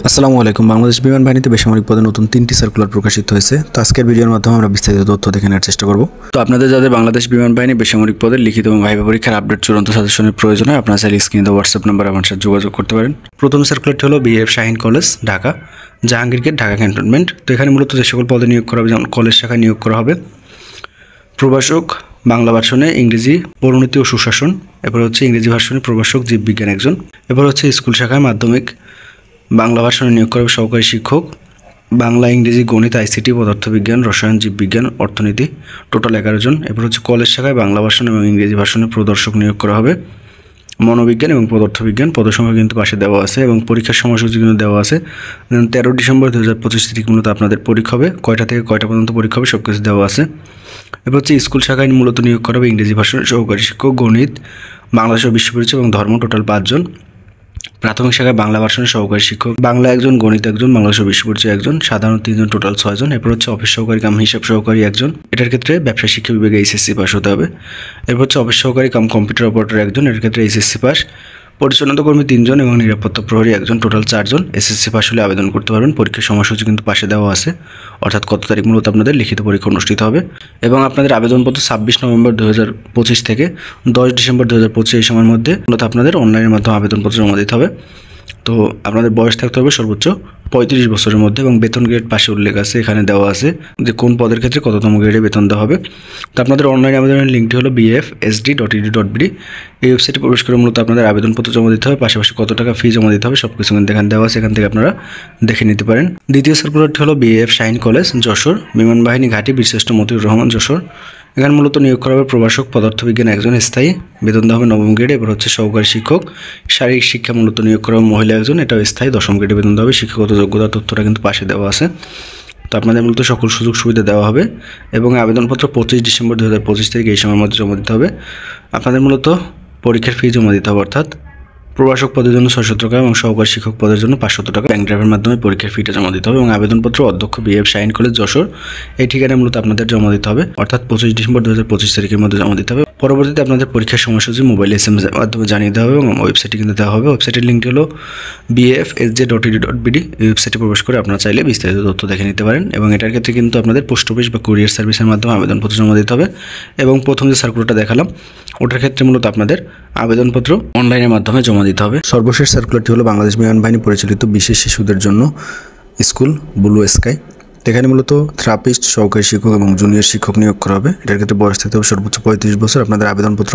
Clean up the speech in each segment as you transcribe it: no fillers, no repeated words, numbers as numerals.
আসসালামু আলাইকুম। বাংলাদেশ বিমান বাহিনীতে বেসামরিক পদে নতুন 3টি সার্কুলার প্রকাশিত হয়েছে। তো আজকের ভিডিওর মাধ্যমে আমরা বিস্তারিত তথ্য দেখে নেওয়ার চেষ্টা করব। তো আপনাদের যাদের বাংলাদেশ বিমান বাহিনী বেসামরিক পদের লিখিত এবং ভাইভা পরীক্ষার আপডেট চূড়ান্ত সাজেশনের প্রয়োজন হয়, আপনারা চাইলে স্ক্রিনে দেওয়া হোয়াটসঅ্যাপ নাম্বার আমার সাথে যোগাযোগ করতে পারেন। প্রথম সার্কুলারটি হলো BAF Shaheen college, Dhaka, Jahangir gate, Dhaka cantonment. তো এখানে মূলত যে সকল পদে নিয়োগ করা হবে, যেমন কলেজ শাখায় নিয়োগ করা হবে প্রভাষক, বাংলা ভার্সনে ইংরেজি পরিণতি ও সুশাসন, এরপর হচ্ছে ইংরেজি ভার্সনে প্রভাষক জীববিজ্ঞান একজন, এরপর হচ্ছে স্কুল শাখায় মাধ্যমিক বাংলা ভার্সনে নিয়োগ করা হবে সহকারী শিক্ষক, বাংলা, ইংরেজি, গণিত, আইসিটি, পদার্থবিজ্ঞান, রসায়ন, জীববিজ্ঞান, অর্থনীতি, টোটাল 11 জন। এরপর হচ্ছে কলেজ শাখায় বাংলা ভার্সন এবং ইংরেজি ভার্সনে প্রদর্শক নিয়োগ করা হবে, মনোবিজ্ঞান এবং পদার্থবিজ্ঞান। পদসংখ্যা কিন্তু পাশে দেওয়া আছে এবং পরীক্ষার সময়সূচি কিন্তু দেওয়া আছে। 13 ডিসেম্বর 2025 তারিখ মূলত আপনাদের পরীক্ষা হবে, কয়টা থেকে কয়টা পর্যন্ত পরীক্ষা হবে সব কিছু দেওয়া আছে। এরপর হচ্ছে স্কুল শাখায় মূলত নিয়োগ করা হবে ইংরেজি ভার্সনের সহকারী শিক্ষক, গণিত, বাংলাদেশ ও বিশ্ব পরিচয় এবং ধর্ম, টোটাল 5 জন। প্রাথমিক শাখায় বাংলা ভার্সনের সহকারী শিক্ষক, বাংলা একজন, গণিত একজন, বাংলাদেশ ও বিশ্ব পরিচয় একজন, সাধারণ 3 জন, টোটাল 6 জন। এরপর হচ্ছে অফিস সহকারী কাম হিসাব সহকারী একজন, এটার ক্ষেত্রে ব্যবসা শিক্ষা বিভাগে এইচএসসি পাস হতে হবে। এরপর হচ্ছে অফিস সহকারী কাম কম্পিউটার অপারেটর একজন, এর ক্ষেত্রে এইচএসসি পাস। পরিচ্ছন্নতা কর্মী 3 জন এবং নিরাপত্তা প্রহরী একজন, টোটাল 4 জন। এসএসসি পাস হলে আবেদন করতে পারবেন। পরীক্ষার সময়সূচি কিন্তু পাশে দেওয়া আছে, অর্থাৎ কত তারিখ মূলত আপনাদের লিখিত পরীক্ষা অনুষ্ঠিত হবে এবং আপনাদের আবেদনপত্র 26 নভেম্বর 2025 থেকে 10 ডিসেম্বর 2025 এই সময়ের মধ্যে মূলত আপনাদের অনলাইনের মাধ্যমে আবেদনপত্র জমা দিতে হবে। তো আপনাদের বয়স থাকতে হবে সর্বোচ্চ 35 বছরের মধ্যে এবং বেতন গ্রেড পাশে উল্লেখ আছে, এখানে দেওয়া আছে যে কোন পদের ক্ষেত্রে কততম গ্রেডে বেতন দেওয়া হবে। তো আপনাদের অনলাইন আবেদনের লিঙ্কটি হলো bfsd.edu.bd। এই ওয়েবসাইটে প্রবেশ করে মূলত আপনাদের আবেদনপত্র জমা দিতে হবে, পাশাপাশি কত টাকা ফি জমা দিতে হবে সব কিছু কিন্তু এখানে দেওয়া আছে, এখান থেকে আপনারা দেখে নিতে পারেন। দ্বিতীয় সার্কুলারটি হলো বিএফ শাহিন কলেজ, যশোর, বিমান বাহিনী ঘাঁটি, বীরশ্রেষ্ঠ মতিউর রহমান, যশোর। এখানে মূলত নিয়োগ করা হবে প্রভাষক, পদার্থবিজ্ঞান একজন, স্থায়ী, বেতন দেওয়া হবে 9ম গ্রেডে। এবার হচ্ছে সহকারী শিক্ষক, শারীরিক শিক্ষা মূলত নিয়োগ করা হবে মহিলা একজন, এটাও স্থায়ী, 10ম গ্রেডে বেতন দেওয়া হবে। শিক্ষাগত যোগ্যতা তথ্যটা কিন্তু পাশে দেওয়া আছে। তো আপনাদের মূলত সকল সুযোগ সুবিধা দেওয়া হবে এবং আবেদনপত্র 25 ডিসেম্বর 2025 তারিখ এই সময়ের মধ্যে জমা দিতে হবে। আপনাদের মূলত পরীক্ষার ফি জমা দিতে হবে, অর্থাৎ প্রভাষক পদের জন্য 600 টাকা এবং সহকারী শিক্ষক পদের জন্য 500 টাকা ব্যাংক ড্রাফের মাধ্যমে পরীক্ষার ফিটা জমা দিতে হবে এবং আবেদনপত্র অধ্যক্ষ বিএফ শাহিন কলেজ, যশোর, এই ঠিকানায় মূলত আপনাদের জমা দিতে হবে, অর্থাৎ 25 ডিসেম্বর 2025 তারিখের মধ্যে জমা দিতে হবে। পরবর্তীতে আপনাদের পরীক্ষার সময়সূচি মোবাইল SMS এর মাধ্যমে জানিয়ে দেওয়া হবে এবং ওয়েবসাইটে কিন্তু দেওয়া হবে। ওয়েবসাইটের লিঙ্কটি হলো bfsj.edu.bd। এই ওয়েবসাইটে প্রবেশ করে আপনারা চাইলে বিস্তারিত তথ্য দেখে নিতে পারেন এবং এটার ক্ষেত্রে কিন্তু আপনাদের পোস্ট অফিস বা কুরিয়ার সার্ভিসের মাধ্যমে আবেদনপত্র জমা দিতে হবে এবং প্রথম যে সার্কুলারটা দেখালাম ওটার ক্ষেত্রে মূলত আপনাদের আবেদনপত্র অনলাইনের মাধ্যমে জমা দিতে হবে। সর্বশেষ সার্কুলারটি হলো বাংলাদেশ বিমান বাহিনী পরিচালিত বিশেষ শিশুদের জন্য স্কুল, ব্লু স্কাই। এখানে মূলত থেরাপিস্ট, সহকারী শিক্ষক এবং জুনিয়র শিক্ষক নিয়োগ করা হবে। এটার ক্ষেত্রে বয়স থাকতে হবে সর্বোচ্চ 35 বছর। আপনাদের আবেদনপত্র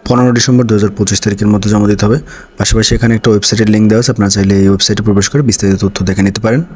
15 ডিসেম্বর 2025 তারিখের মধ্যে জমা দিতে হবে। পাশাপাশি এখানে একটা ওয়েবসাইটের লিঙ্ক দেওয়া আছে, আপনারা চাইলে এই ওয়েবসাইটে প্রবেশ করে বিস্তারিত তথ্য দেখে নিতে পারেন।